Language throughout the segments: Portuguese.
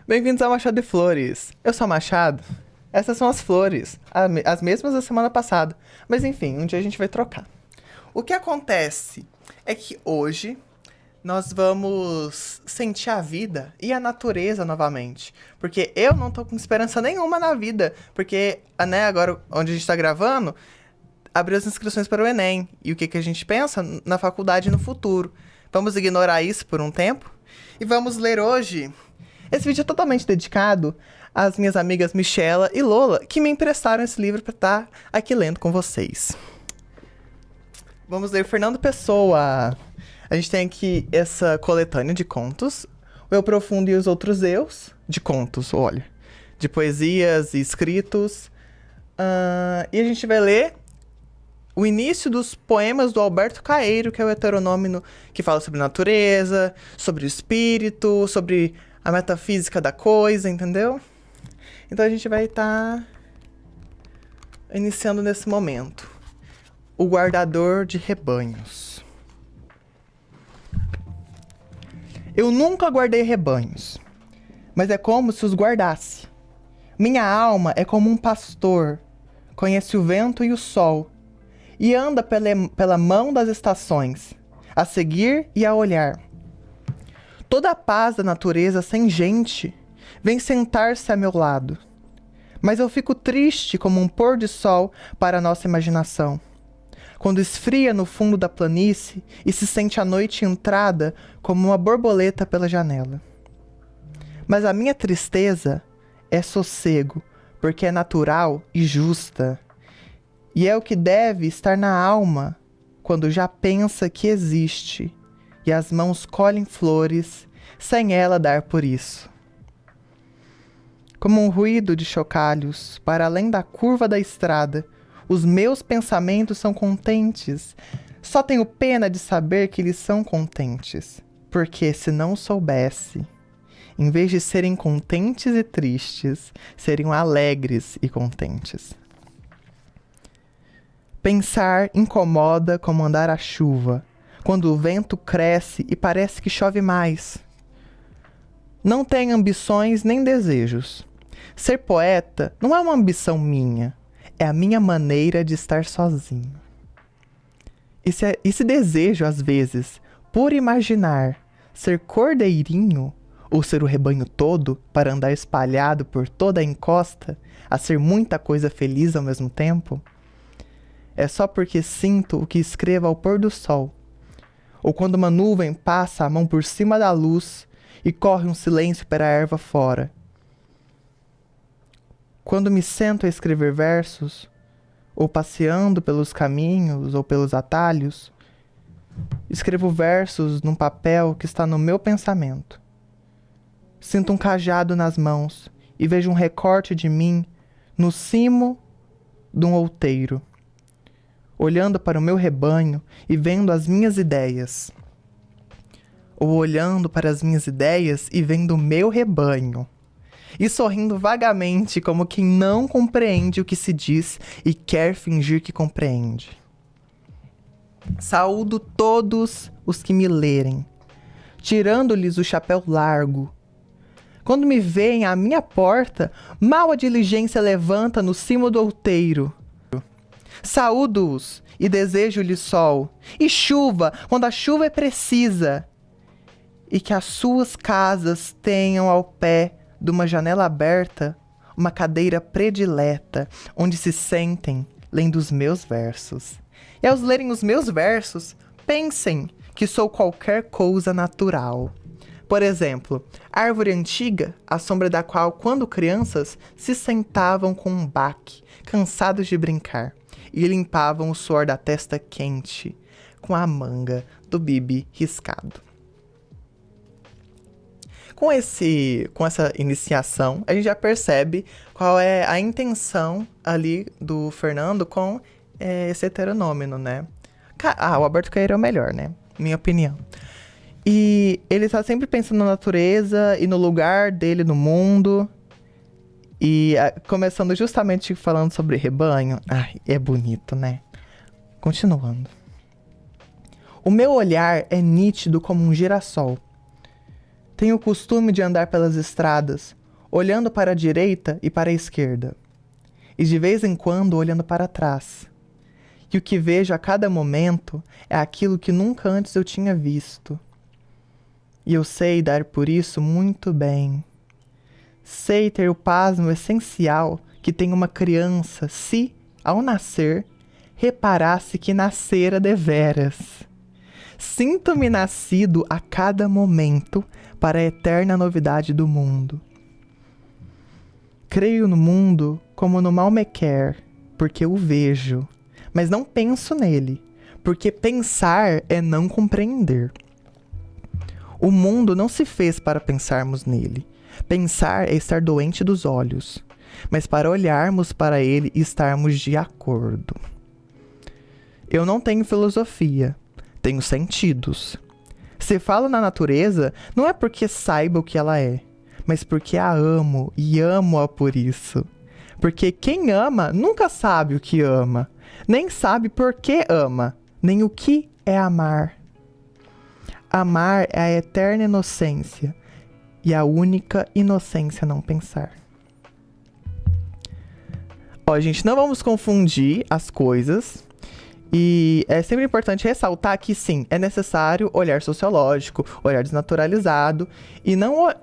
Bem-vindos ao Machado de Flores. Eu sou o Machado. Essas são as flores, as mesmas da semana passada. Mas enfim, um dia a gente vai trocar. O que acontece é que hoje nós vamos sentir a vida e a natureza novamente. Porque eu não tô com esperança nenhuma na vida. Porque, né, agora onde a gente tá gravando, abriu as inscrições para o Enem. E o que a gente pensa na faculdade no futuro. Vamos ignorar isso por um tempo. E vamos ler hoje. Esse vídeo é totalmente dedicado às minhas amigas Michela e Lola, que me emprestaram esse livro para estar aqui lendo com vocês. Vamos ler Fernando Pessoa. A gente tem aqui essa coletânea de contos, o Eu Profundo e os Outros Eus, de contos, olha, de poesias e escritos. E a gente vai ler o início dos poemas do Alberto Caeiro, que é o heteronômino que fala sobre natureza, sobre o espírito, sobre a metafísica da coisa, entendeu? Então a gente vai estar iniciando nesse momento. O guardador de rebanhos. Eu nunca guardei rebanhos, mas é como se os guardasse. Minha alma é como um pastor, conhece o vento e o sol, e anda pela mão das estações, a seguir e a olhar. Toda a paz da natureza sem gente vem sentar-se a meu lado. Mas eu fico triste como um pôr de sol para a nossa imaginação, quando esfria no fundo da planície e se sente a noite entrada como uma borboleta pela janela. Mas a minha tristeza é sossego, porque é natural e justa, e é o que deve estar na alma quando já pensa que existe, e as mãos colhem flores sem ela dar por isso. Como um ruído de chocalhos, para além da curva da estrada, os meus pensamentos são contentes. Só tenho pena de saber que eles são contentes, porque se não soubesse, em vez de serem contentes e tristes, seriam alegres e contentes. Pensar incomoda como andar à chuva, quando o vento cresce e parece que chove mais. Não tenho ambições nem desejos. Ser poeta não é uma ambição minha, é a minha maneira de estar sozinho. Esse desejo, às vezes, por imaginar ser cordeirinho ou ser o rebanho todo para andar espalhado por toda a encosta, a ser muita coisa feliz ao mesmo tempo, é só porque sinto o que escrevo ao pôr do sol, ou quando uma nuvem passa a mão por cima da luz e corre um silêncio para a erva fora. Quando me sento a escrever versos, ou passeando pelos caminhos ou pelos atalhos, escrevo versos num papel que está no meu pensamento. Sinto um cajado nas mãos e vejo um recorte de mim no cimo de um outeiro, olhando para o meu rebanho e vendo as minhas ideias. Ou olhando para as minhas ideias e vendo o meu rebanho. E sorrindo vagamente como quem não compreende o que se diz e quer fingir que compreende. Saúdo todos os que me lerem, tirando-lhes o chapéu largo. Quando me veem à minha porta, mal a diligência levanta no cimo do outeiro. Saúdo-os e desejo-lhes sol, e chuva quando a chuva é precisa, e que as suas casas tenham ao pé de uma janela aberta uma cadeira predileta, onde se sentem lendo os meus versos. E ao lerem os meus versos, pensem que sou qualquer coisa natural. Por exemplo, árvore antiga, à sombra da qual, quando crianças, se sentavam com um baque, cansados de brincar, e limpavam o suor da testa quente com a manga do bibi riscado. Com essa iniciação, a gente já percebe qual é a intenção ali do Fernando com esse heteronômino, né? O Alberto Caeiro é o melhor, né? Minha opinião. E ele tá sempre pensando na natureza e no lugar dele no mundo. E começando justamente falando sobre rebanho. Ai, é bonito, né? Continuando. O meu olhar é nítido como um girassol. Tenho o costume de andar pelas estradas, olhando para a direita e para a esquerda, e de vez em quando olhando para trás. E o que vejo a cada momento é aquilo que nunca antes eu tinha visto. E eu sei dar por isso muito bem. Sei ter o pasmo essencial que tem uma criança se, ao nascer, reparasse que nascera deveras. Sinto-me nascido a cada momento para a eterna novidade do mundo. Creio no mundo como no mal me quer, porque o vejo, mas não penso nele, porque pensar é não compreender. O mundo não se fez para pensarmos nele. Pensar é estar doente dos olhos, mas para olharmos para ele e estarmos de acordo. Eu não tenho filosofia, tenho sentidos. Se falo na natureza, não é porque saiba o que ela é, mas porque a amo e amo-a por isso. Porque quem ama nunca sabe o que ama, nem sabe por que ama, nem o que é amar. Amar é a eterna inocência e a única inocência não pensar. Ó, gente, não vamos confundir as coisas. E é sempre importante ressaltar que, sim, é necessário olhar sociológico, olhar desnaturalizado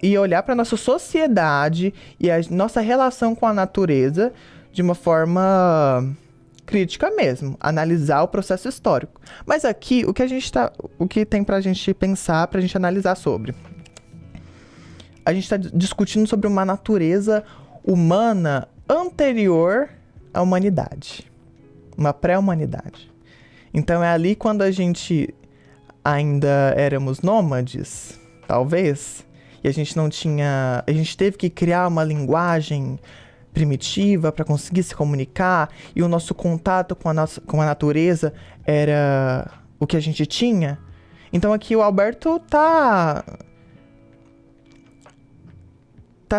e olhar para a nossa sociedade e a nossa relação com a natureza de uma forma crítica mesmo, analisar o processo histórico. Mas aqui, o que tem pra gente pensar, pra gente analisar sobre? A gente está discutindo sobre uma natureza humana anterior à humanidade, uma pré-humanidade. Então é ali quando a gente ainda éramos nômades, talvez, e a gente teve que criar uma linguagem primitiva para conseguir se comunicar, e o nosso contato com a natureza era o que a gente tinha. Então aqui o Alberto tá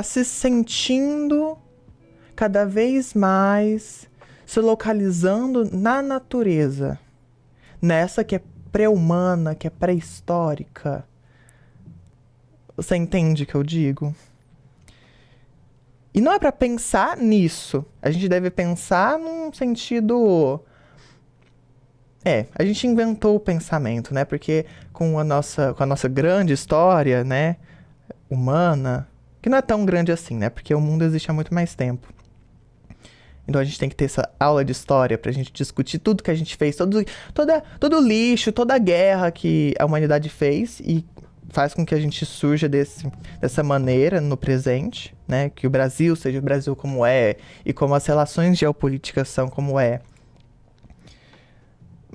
se sentindo cada vez mais se localizando na natureza, nessa que é pré-humana, que é pré-histórica. Você entende o que eu digo? E não é para pensar nisso. A gente deve pensar num sentido... a gente inventou o pensamento, né? Porque com a nossa grande história, né, humana, que não é tão grande assim, né? Porque o mundo existe há muito mais tempo. Então a gente tem que ter essa aula de história pra gente discutir tudo que a gente fez, todo o lixo, toda a guerra que a humanidade fez e faz com que a gente surja dessa maneira no presente, né? Que o Brasil seja o Brasil como é e como as relações geopolíticas são como é.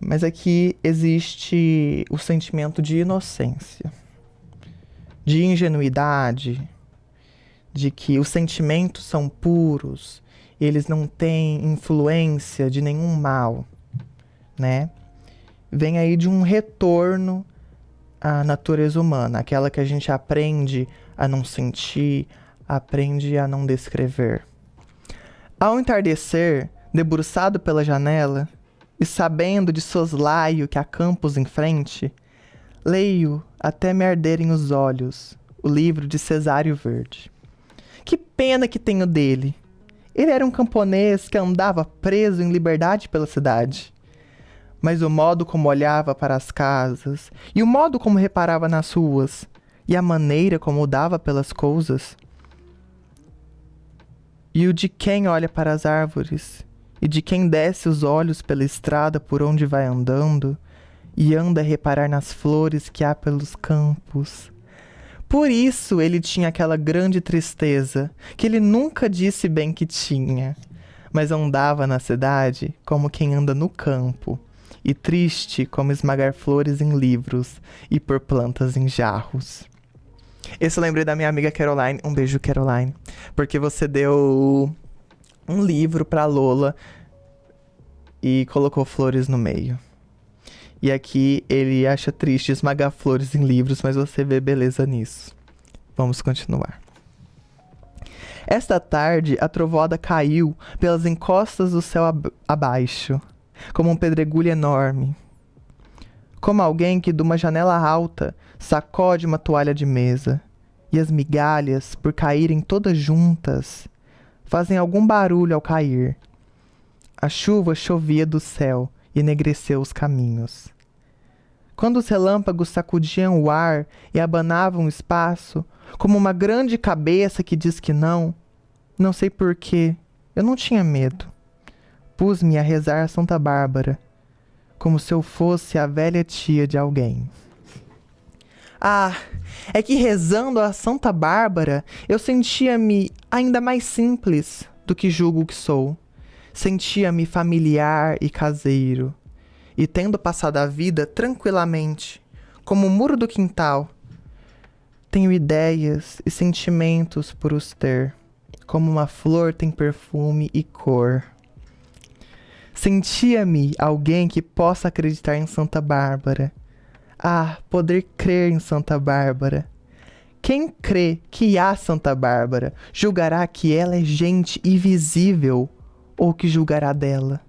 Mas aqui existe o sentimento de inocência, de ingenuidade, de que os sentimentos são puros, eles não têm influência de nenhum mal, né? Vem aí de um retorno à natureza humana, aquela que a gente aprende a não sentir, aprende a não descrever. Ao entardecer, debruçado pela janela, e sabendo de soslaio que há campos em frente, leio até me arderem os olhos o livro de Cesário Verde. Que pena que tenho dele! Ele era um camponês que andava preso em liberdade pela cidade. Mas o modo como olhava para as casas, e o modo como reparava nas ruas, e a maneira como dava pelas coisas, e o de quem olha para as árvores, e de quem desce os olhos pela estrada por onde vai andando, e anda a reparar nas flores que há pelos campos. Por isso ele tinha aquela grande tristeza, que ele nunca disse bem que tinha, mas andava na cidade como quem anda no campo, e triste como esmagar flores em livros e pôr plantas em jarros. Esse eu lembrei da minha amiga Caroline, um beijo Caroline, porque você deu um livro pra Lola e colocou flores no meio. E aqui ele acha triste esmagar flores em livros, mas você vê beleza nisso. Vamos continuar. Esta tarde, a trovoada caiu pelas encostas do céu abaixo, como um pedregulho enorme. Como alguém que de uma janela alta sacode uma toalha de mesa e as migalhas, por caírem todas juntas, fazem algum barulho ao cair. A chuva chovia do céu e enegreceu os caminhos. Quando os relâmpagos sacudiam o ar e abanavam o espaço, como uma grande cabeça que diz que não sei porquê, eu não tinha medo. Pus-me a rezar a Santa Bárbara, como se eu fosse a velha tia de alguém. Ah, é que rezando a Santa Bárbara, eu sentia-me ainda mais simples do que julgo que sou. Sentia-me familiar e caseiro. E tendo passado a vida tranquilamente, como o muro do quintal, tenho ideias e sentimentos por os ter, como uma flor tem perfume e cor. Sentia-me alguém que possa acreditar em Santa Bárbara. Ah, poder crer em Santa Bárbara. Quem crê que há Santa Bárbara, julgará que ela é gente invisível ou que julgará dela?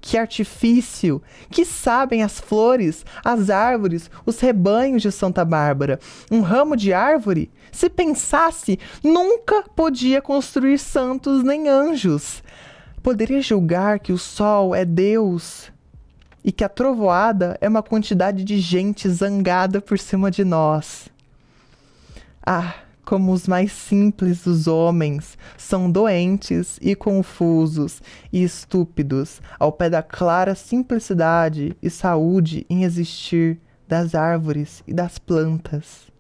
Que artifício! Que sabem as flores, as árvores, os rebanhos de Santa Bárbara? Um ramo de árvore, se pensasse, nunca podia construir santos nem anjos. Poderia julgar que o sol é Deus e que a trovoada é uma quantidade de gente zangada por cima de nós. Ah, como os mais simples dos homens são doentes e confusos e estúpidos ao pé da clara simplicidade e saúde em existir das árvores e das plantas.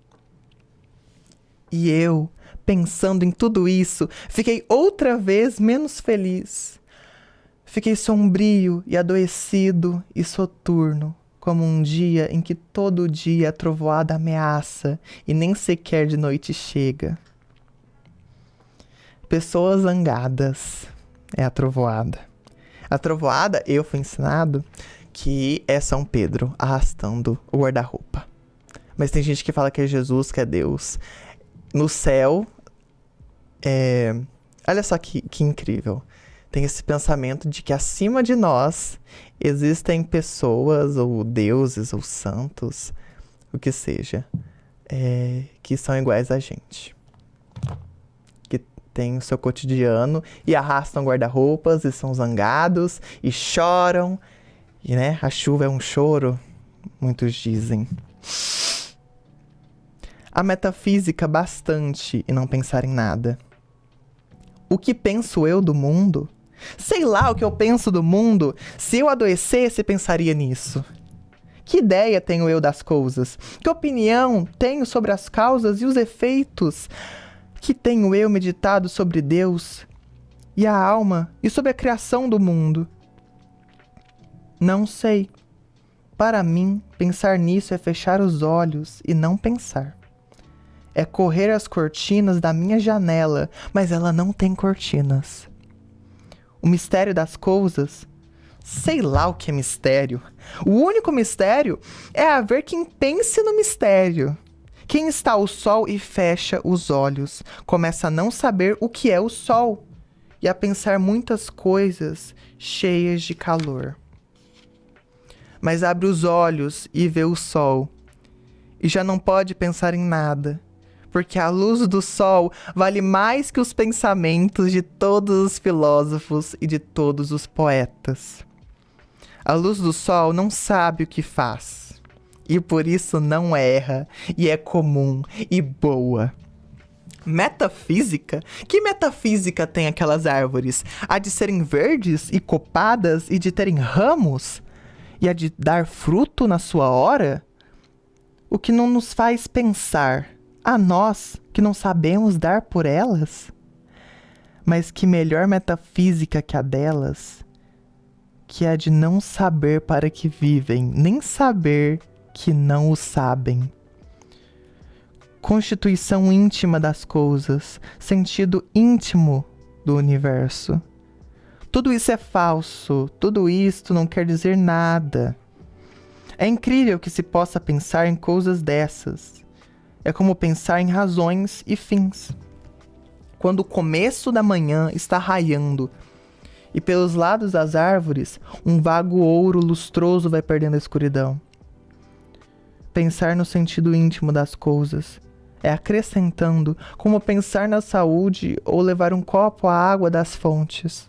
E eu, pensando em tudo isso, fiquei outra vez menos feliz. Fiquei sombrio e adoecido e soturno, como um dia em que todo dia a trovoada ameaça e nem sequer de noite chega. Pessoas zangadas é a trovoada. A trovoada, eu fui ensinado que é São Pedro arrastando o guarda-roupa. Mas tem gente que fala que é Jesus, que é Deus. No céu, olha só que incrível. Tem esse pensamento de que acima de nós existem pessoas, ou deuses, ou santos, o que seja, que são iguais a gente. Que têm o seu cotidiano e arrastam guarda-roupas e são zangados e choram. E, né, a chuva é um choro, muitos dizem. A metafísica bastante e não pensar em nada. O que penso eu do mundo? Sei lá o que eu penso do mundo. Se eu adoecesse, pensaria nisso. Que ideia tenho eu das coisas? Que opinião tenho sobre as causas e os efeitos? Que tenho eu meditado sobre Deus e a alma e sobre a criação do mundo? Não sei. Para mim, pensar nisso é fechar os olhos e não pensar. É correr as cortinas da minha janela, mas ela não tem cortinas. O mistério das coisas, sei lá o que é mistério. O único mistério é haver quem pense no mistério. Quem está ao sol e fecha os olhos, começa a não saber o que é o sol e a pensar muitas coisas cheias de calor. Mas abre os olhos e vê o sol, e já não pode pensar em nada. Porque a luz do sol vale mais que os pensamentos de todos os filósofos e de todos os poetas. A luz do sol não sabe o que faz, e por isso não erra, e é comum e boa. Metafísica? Que metafísica tem aquelas árvores? A de serem verdes e copadas e de terem ramos? E a de dar fruto na sua hora? O que não nos faz pensar a nós que não sabemos dar por elas? Mas que melhor metafísica que a delas, que é a de não saber para que vivem, nem saber que não o sabem. Constituição íntima das coisas, sentido íntimo do universo. Tudo isso é falso, tudo isto não quer dizer nada. É incrível que se possa pensar em coisas dessas. É como pensar em razões e fins. Quando o começo da manhã está raiando e pelos lados das árvores um vago ouro lustroso vai perdendo a escuridão. Pensar no sentido íntimo das coisas é acrescentando, como pensar na saúde ou levar um copo à água das fontes.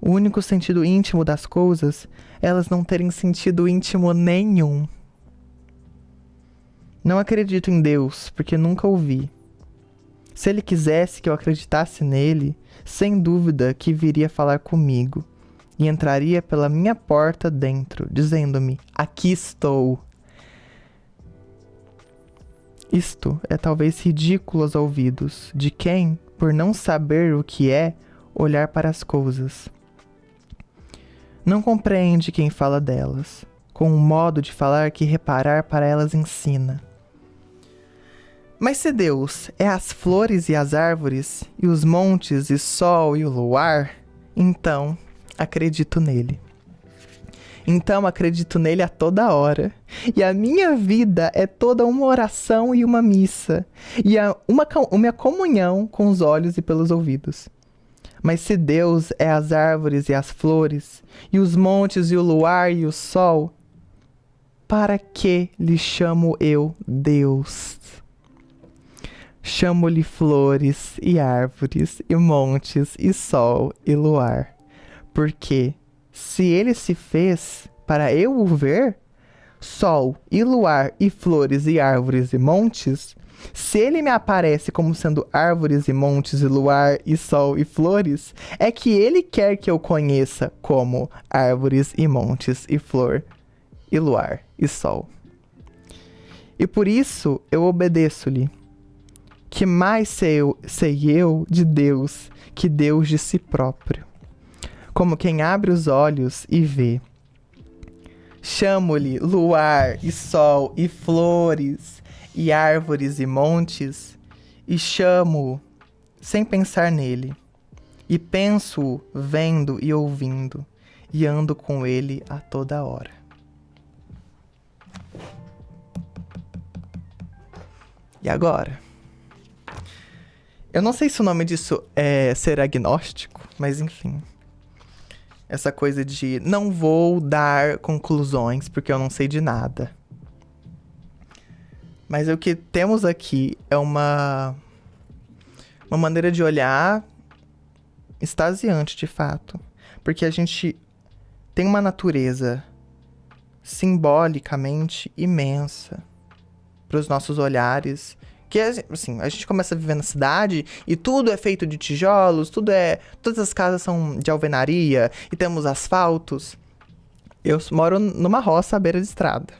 O único sentido íntimo das coisas é elas não terem sentido íntimo nenhum. Não acredito em Deus, porque nunca o vi. Se ele quisesse que eu acreditasse nele, sem dúvida que viria falar comigo e entraria pela minha porta dentro, dizendo-me: aqui estou. Isto é talvez ridículo aos ouvidos de quem, por não saber o que é, olhar para as coisas. Não compreende quem fala delas, com um modo de falar que reparar para elas ensina. Mas se Deus é as flores e as árvores, e os montes, e sol e o luar, então acredito nele. Então acredito nele a toda hora. E a minha vida é toda uma oração e uma missa. E uma comunhão com os olhos e pelos ouvidos. Mas se Deus é as árvores e as flores, e os montes e o luar e o sol, para que lhe chamo eu Deus? Chamo-lhe flores e árvores e montes e sol e luar. Porque se ele se fez para eu o ver, sol e luar e flores e árvores e montes, se ele me aparece como sendo árvores e montes e luar e sol e flores, é que ele quer que eu conheça como árvores e montes e flor e luar e sol. E por isso eu obedeço-lhe. Que mais sei eu de Deus que Deus de si próprio? Como quem abre os olhos e vê. Chamo-lhe luar e sol e flores e árvores e montes, e chamo sem pensar nele, e penso vendo e ouvindo, e ando com ele a toda hora. E agora? Eu não sei se o nome disso é ser agnóstico, mas enfim. Essa coisa de não vou dar conclusões porque eu não sei de nada. Mas o que temos aqui é uma maneira de olhar extasiante, de fato. Porque a gente tem uma natureza simbolicamente imensa para os nossos olhares. Que, assim, a gente começa a viver na cidade e tudo é feito de tijolos, todas as casas são de alvenaria e temos asfaltos. Eu moro numa roça à beira de estrada.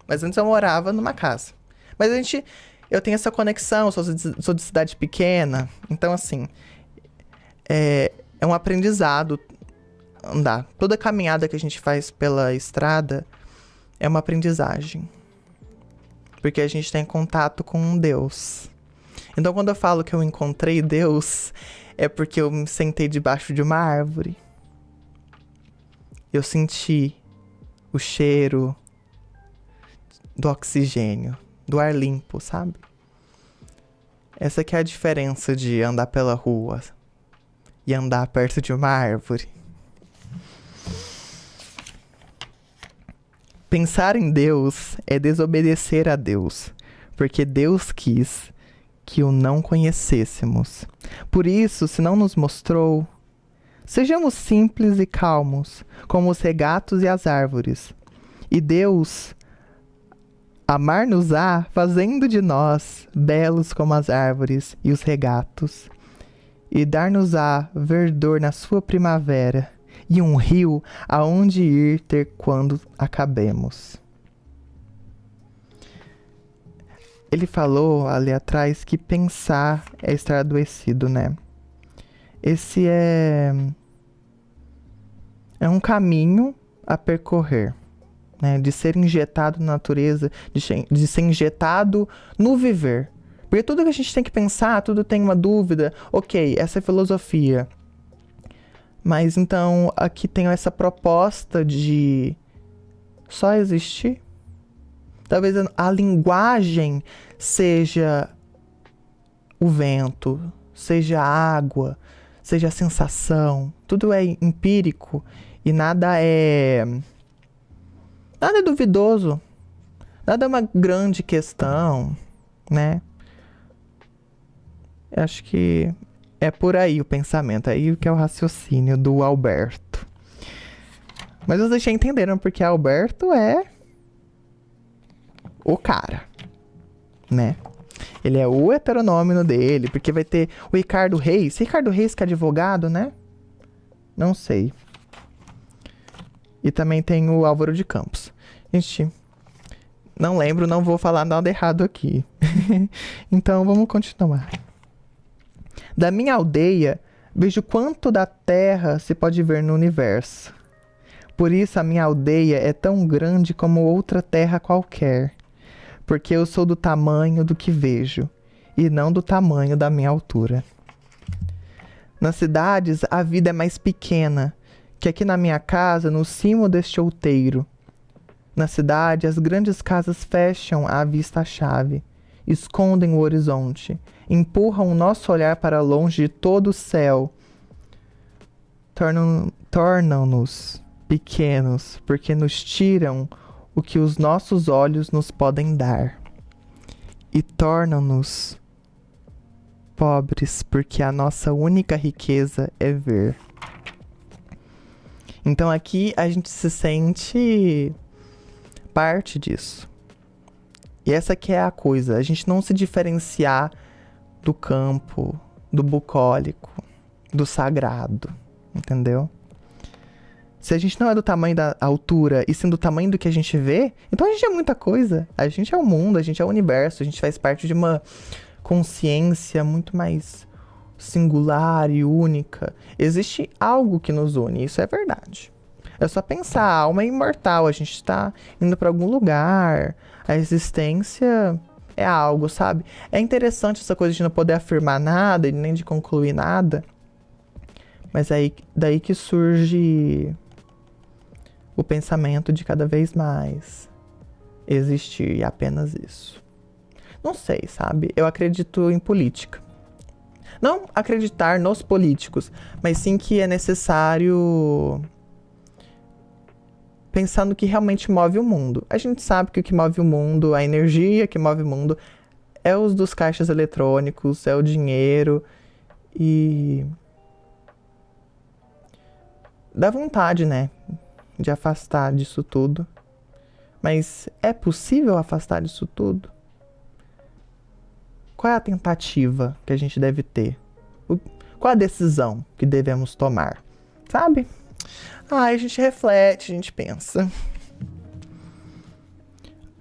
Mas antes eu morava numa casa. Mas eu tenho essa conexão, sou de cidade pequena. Então, assim, é um aprendizado andar. Toda caminhada que a gente faz pela estrada é uma aprendizagem. Porque a gente tem contato com Deus. Então, quando eu falo que eu encontrei Deus, é porque eu me sentei debaixo de uma árvore. Eu senti o cheiro do oxigênio, do ar limpo, sabe? Essa que é a diferença de andar pela rua e andar perto de uma árvore. Pensar em Deus é desobedecer a Deus, porque Deus quis que o não conhecêssemos. Por isso, se não nos mostrou, sejamos simples e calmos, como os regatos e as árvores. E Deus amar-nos-á, fazendo de nós belos como as árvores e os regatos, e dar-nos-á verdor na sua primavera, e um rio aonde ir ter quando acabemos. Ele falou ali atrás que pensar é estar adoecido, né? Esse é um caminho a percorrer, né? De ser injetado na natureza, de ser injetado no viver. Porque tudo que a gente tem que pensar, tudo tem uma dúvida. Ok, essa é filosofia. Mas então aqui tem essa proposta de só existir. Talvez a linguagem seja o vento, seja a água, seja a sensação. Tudo é empírico e nada é duvidoso. Nada é uma grande questão, né? Eu acho que é por aí o pensamento, aí que é o raciocínio do Alberto. Mas vocês já entenderam porque Alberto é o cara, né? Ele é o heteronômino dele, porque vai ter o Ricardo Reis. Ricardo Reis que é advogado, né? Não sei. E também tem o Álvaro de Campos. Gente, não lembro, não vou falar nada errado aqui. Então vamos continuar. Da minha aldeia, vejo quanto da terra se pode ver no universo. Por isso a minha aldeia é tão grande como outra terra qualquer. Porque eu sou do tamanho do que vejo, e não do tamanho da minha altura. Nas cidades, a vida é mais pequena, que aqui na minha casa, no cimo deste outeiro. Na cidade, as grandes casas fecham à vista a chave, escondem o horizonte, empurram o nosso olhar para longe de todo o céu, tornam-nos pequenos, porque nos tiram o que os nossos olhos nos podem dar, e tornam-nos pobres, porque a nossa única riqueza é ver. Então aqui a gente se sente parte disso. E essa que é a coisa, a gente não se diferenciar do campo, do bucólico, do sagrado, entendeu? Se a gente não é do tamanho da altura e sim do tamanho do que a gente vê, então a gente é muita coisa. A gente é o mundo, a gente é o universo, a gente faz parte de uma consciência muito mais singular e única. Existe algo que nos une, isso é verdade. É só pensar, a alma é imortal, a gente está indo para algum lugar, a existência é algo, sabe? É interessante essa coisa de não poder afirmar nada e nem de concluir nada, mas é daí que surge o pensamento de cada vez mais existir apenas isso. Não sei, sabe? Eu acredito em política. Não acreditar nos políticos, mas sim que é necessário pensar no que realmente move o mundo. A gente sabe que o que move o mundo, a energia que move o mundo, é os dos caixas eletrônicos, é o dinheiro e dá vontade, né, de afastar disso tudo. Mas é possível afastar disso tudo? Qual é a tentativa que a gente deve ter? Qual a decisão que devemos tomar? Sabe? A gente reflete, a gente pensa.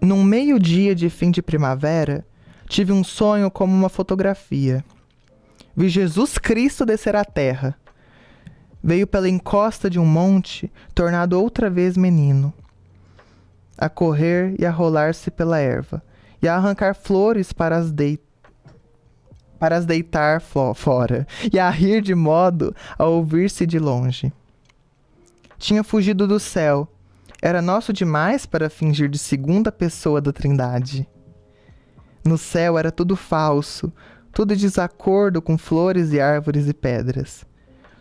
Num meio-dia de fim de primavera, tive um sonho como uma fotografia. Vi Jesus Cristo descer à terra. Veio pela encosta de um monte, tornado outra vez menino, a correr e a rolar-se pela erva, e a arrancar flores para as deitar fora, e a rir de modo a ouvir-se de longe. Tinha fugido do céu, era nosso demais para fingir de segunda pessoa da Trindade. No céu era tudo falso, tudo em desacordo com flores e árvores e pedras.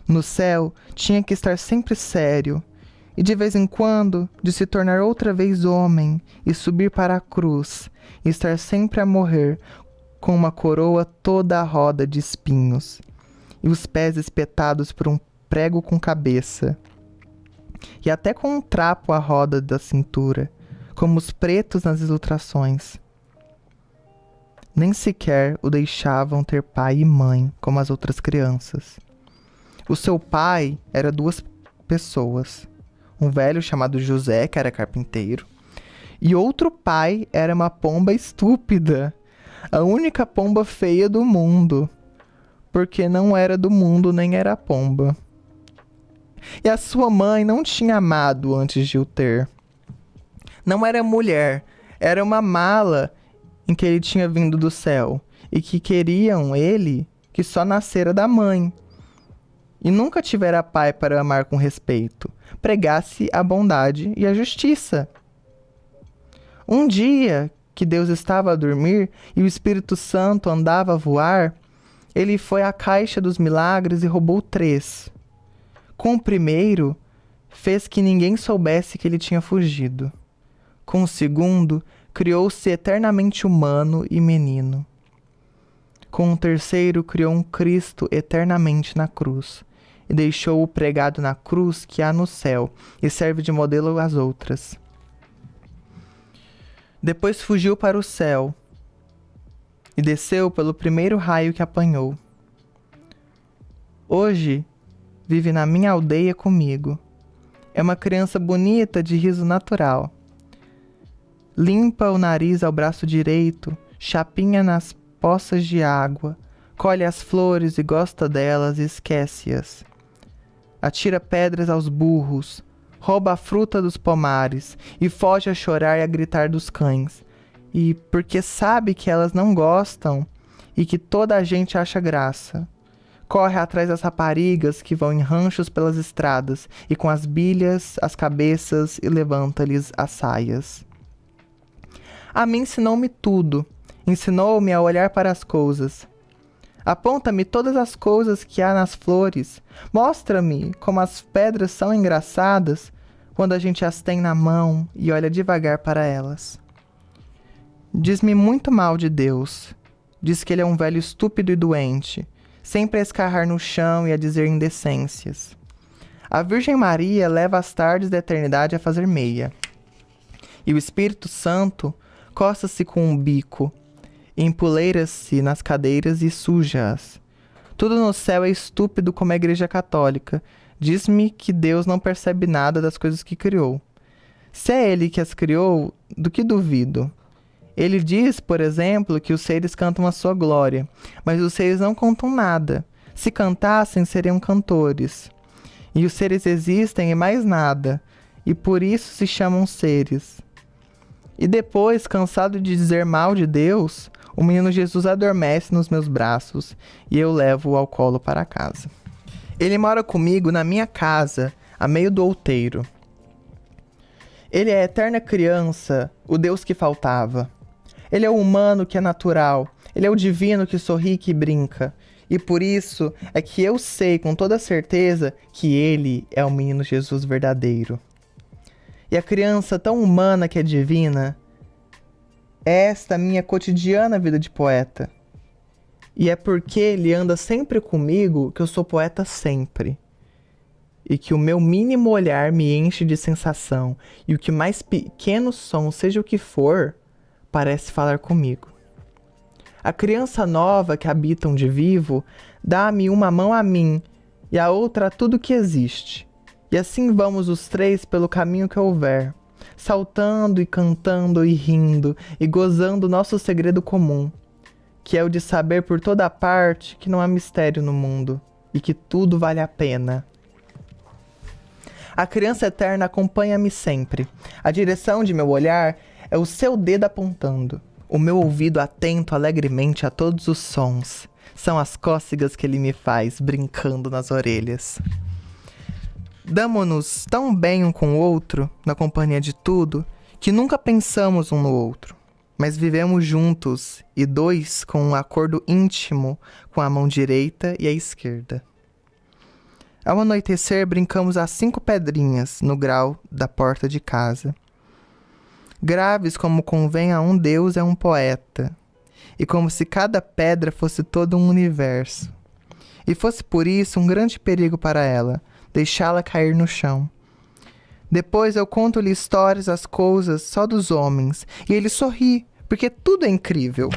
No céu, tinha que estar sempre sério, e de vez em quando, de se tornar outra vez homem, e subir para a cruz, e estar sempre a morrer, com uma coroa toda à roda de espinhos, e os pés espetados por um prego com cabeça, e até com um trapo à roda da cintura, como os pretos nas ilustrações. Nem sequer o deixavam ter pai e mãe, como as outras crianças. O seu pai era duas pessoas. Um velho chamado José, que era carpinteiro, e outro pai era uma pomba estúpida, a única pomba feia do mundo, porque não era do mundo nem era pomba. E a sua mãe não tinha amado antes de o ter. Não era mulher, era uma mala em que ele tinha vindo do céu, e que queriam ele que só nascera da mãe. E nunca tivera pai para amar com respeito, pregasse a bondade e a justiça. Um dia que Deus estava a dormir e o Espírito Santo andava a voar, ele foi à caixa dos milagres e roubou 3. Com o primeiro, fez que ninguém soubesse que ele tinha fugido. Com o segundo, criou-se eternamente humano e menino. Com um terceiro criou um Cristo eternamente na cruz, e deixou-o pregado na cruz que há no céu, e serve de modelo às outras. Depois fugiu para o céu, e desceu pelo primeiro raio que apanhou. Hoje, vive na minha aldeia comigo. É uma criança bonita de riso natural. Limpa o nariz ao braço direito, chapinha nas poças de água, colhe as flores e gosta delas e esquece-as. Atira pedras aos burros, rouba a fruta dos pomares e foge a chorar e a gritar dos cães. E porque sabe que elas não gostam e que toda a gente acha graça. Corre atrás das raparigas que vão em ranchos pelas estradas e com as bilhas, as cabeças e levanta-lhes as saias. A mim ensinou-me tudo, ensinou-me a olhar para as coisas. Aponta-me todas as coisas que há nas flores, mostra-me como as pedras são engraçadas quando a gente as tem na mão e olha devagar para elas. Diz-me muito mal de Deus, diz que ele é um velho estúpido e doente, sempre a escarrar no chão e a dizer indecências. A Virgem Maria leva as tardes da eternidade a fazer meia. E o Espírito Santo coça-se com um bico, empoleira-se nas cadeiras e suja-as. Tudo no céu é estúpido como a Igreja Católica. Diz-me que Deus não percebe nada das coisas que criou. Se é Ele que as criou, do que duvido? Ele diz, por exemplo, que os seres cantam a sua glória, mas os seres não cantam nada. Se cantassem, seriam cantores. E os seres existem e mais nada, e por isso se chamam seres. E depois, cansado de dizer mal de Deus, o menino Jesus adormece nos meus braços e eu levo-o ao colo para casa. Ele mora comigo na minha casa, a meio do outeiro. Ele é a eterna criança, o Deus que faltava. Ele é o humano que é natural, ele é o divino que sorri e que brinca. E por isso é que eu sei com toda certeza que ele é o menino Jesus verdadeiro. E a criança tão humana que é divina é esta minha cotidiana vida de poeta. E é porque ele anda sempre comigo que eu sou poeta sempre. E que o meu mínimo olhar me enche de sensação. E o que mais pequeno som, seja o que for, parece falar comigo. A criança nova que habita onde vivo dá-me uma mão a mim e a outra a tudo que existe. E assim vamos os três pelo caminho que houver, saltando e cantando e rindo e gozando nosso segredo comum, que é o de saber por toda parte que não há mistério no mundo e que tudo vale a pena. A criança eterna acompanha-me sempre. A direção de meu olhar é o seu dedo apontando. O meu ouvido atento alegremente a todos os sons. São as cócegas que ele me faz, brincando nas orelhas. Damo-nos tão bem um com o outro, na companhia de tudo, que nunca pensamos um no outro. Mas vivemos juntos, e dois com um acordo íntimo com a mão direita e a esquerda. Ao anoitecer, brincamos às 5 pedrinhas, no grau da porta de casa. Graves como convém a um Deus é um poeta, e como se cada pedra fosse todo um universo. E fosse por isso um grande perigo para ela, deixá-la cair no chão. Depois eu conto-lhe histórias, as coisas só dos homens, e ele sorri, porque tudo é incrível.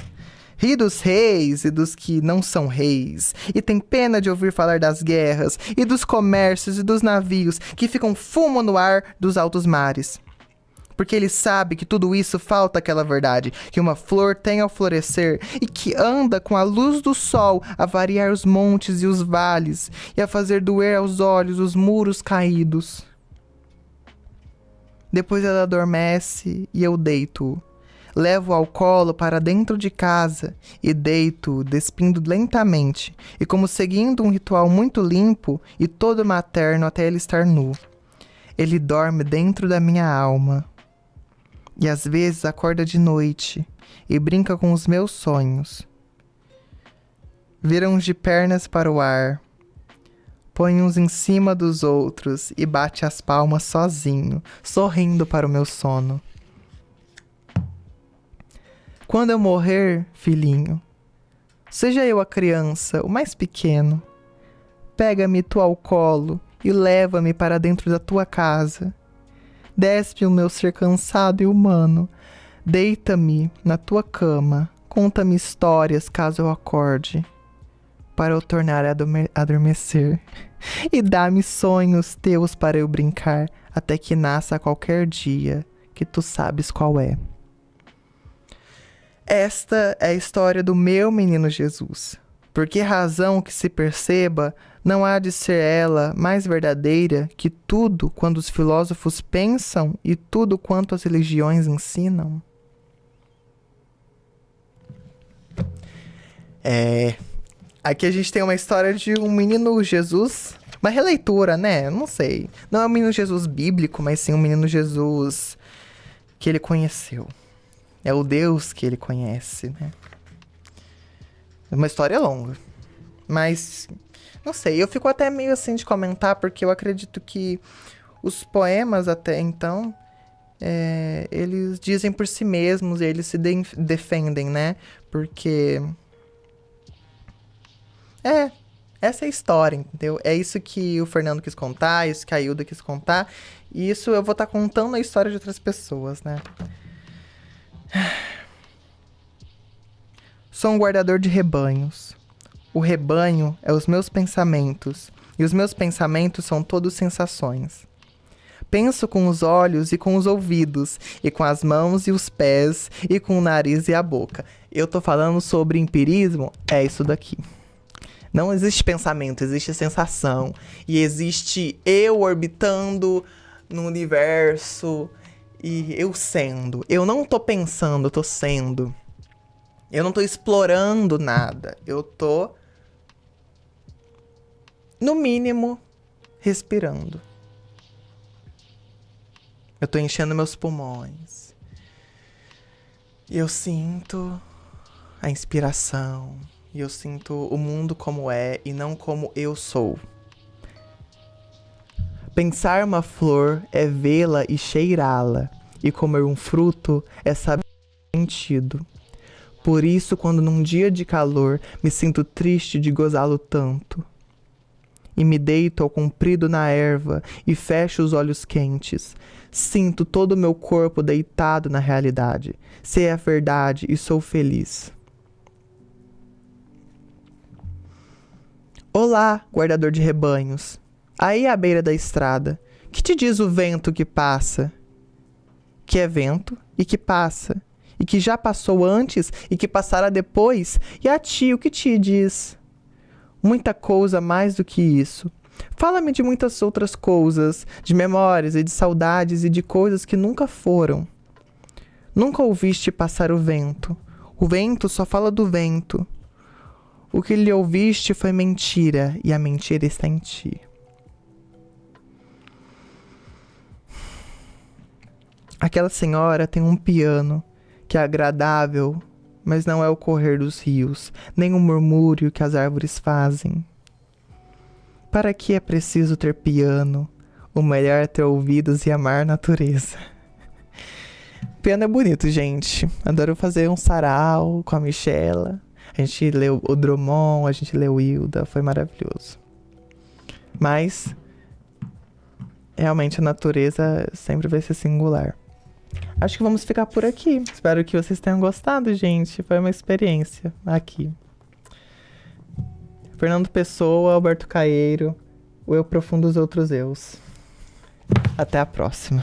Ri dos reis e dos que não são reis, e tem pena de ouvir falar das guerras, e dos comércios e dos navios que ficam fumo no ar dos altos mares. Porque ele sabe que tudo isso falta aquela verdade, que uma flor tem ao florescer e que anda com a luz do sol a variar os montes e os vales e a fazer doer aos olhos os muros caídos. Depois ela adormece e eu deito-o. Levo-o ao colo para dentro de casa e deito-o despindo lentamente e como seguindo um ritual muito limpo e todo materno até ele estar nu. Ele dorme dentro da minha alma. E às vezes acorda de noite e brinca com os meus sonhos. Vira uns de pernas para o ar, põe uns em cima dos outros e bate as palmas sozinho, sorrindo para o meu sono. Quando eu morrer, filhinho, Seja eu a criança, o mais pequeno. Pega-me tu ao colo e leva-me para dentro da tua casa. Despe o meu ser cansado e humano. Deita-me na tua cama. Conta-me histórias caso eu acorde, para eu tornar a adormecer. E dá-me sonhos teus para eu brincar, até que nasça qualquer dia, que tu sabes qual é. Esta é a história do meu menino Jesus. Por que razão que se perceba, não há de ser ela mais verdadeira que tudo quanto os filósofos pensam e tudo quanto as religiões ensinam? Aqui a gente tem uma história de um menino Jesus, uma releitura, né? Não sei. Não é um menino Jesus bíblico, mas sim um menino Jesus que ele conheceu. É o Deus que ele conhece, né? É uma história longa. Mas, não sei, eu fico até meio assim de comentar, porque eu acredito que os poemas até então, eles dizem por si mesmos, e eles se defendem, né? Porque... essa é a história, entendeu? É isso que o Fernando quis contar, isso que a Hilda quis contar. E isso eu vou estar contando a história de outras pessoas, né? Sou um guardador de rebanhos. O rebanho é os meus pensamentos, e os meus pensamentos são todos sensações. Penso com os olhos e com os ouvidos, e com as mãos e os pés, e com o nariz e a boca. Eu tô falando sobre empirismo? É isso daqui. Não existe pensamento, existe sensação. E existe eu orbitando no universo e eu sendo. Eu não tô pensando, eu tô sendo. Eu não tô explorando nada. Eu tô, no mínimo, respirando. Eu tô enchendo meus pulmões. E eu sinto a inspiração. E eu sinto o mundo como é e não como eu sou. Pensar uma flor é vê-la e cheirá-la. E comer um fruto é saber o sentido. Por isso, quando num dia de calor me sinto triste de gozá-lo tanto, e me deito ao comprido na erva e fecho os olhos quentes, sinto todo o meu corpo deitado na realidade. Sei a verdade e sou feliz. Olá, guardador de rebanhos. Aí à beira da estrada, que te diz o vento que passa? Que é vento e que passa, e que já passou antes e que passará depois, e a ti o que te diz? Muita coisa mais do que isso. Fala-me de muitas outras coisas, de memórias e de saudades e de coisas que nunca foram. Nunca ouviste passar o vento só fala do vento. O que lhe ouviste foi mentira, e a mentira está em ti. Aquela senhora tem um piano que é agradável, mas não é o correr dos rios, nem o murmúrio que as árvores fazem. Para que é preciso ter piano? O melhor é ter ouvidos e amar a natureza. Piano é bonito, gente. Adoro fazer um sarau com a Michela. A gente leu o Drummond, a gente leu Hilda, foi maravilhoso. Mas, realmente a natureza sempre vai ser singular. Acho que vamos ficar por aqui. Espero que vocês tenham gostado, gente. Foi uma experiência aqui. Fernando Pessoa, Alberto Caeiro, o Eu Profundo dos Outros Eus. Até a próxima.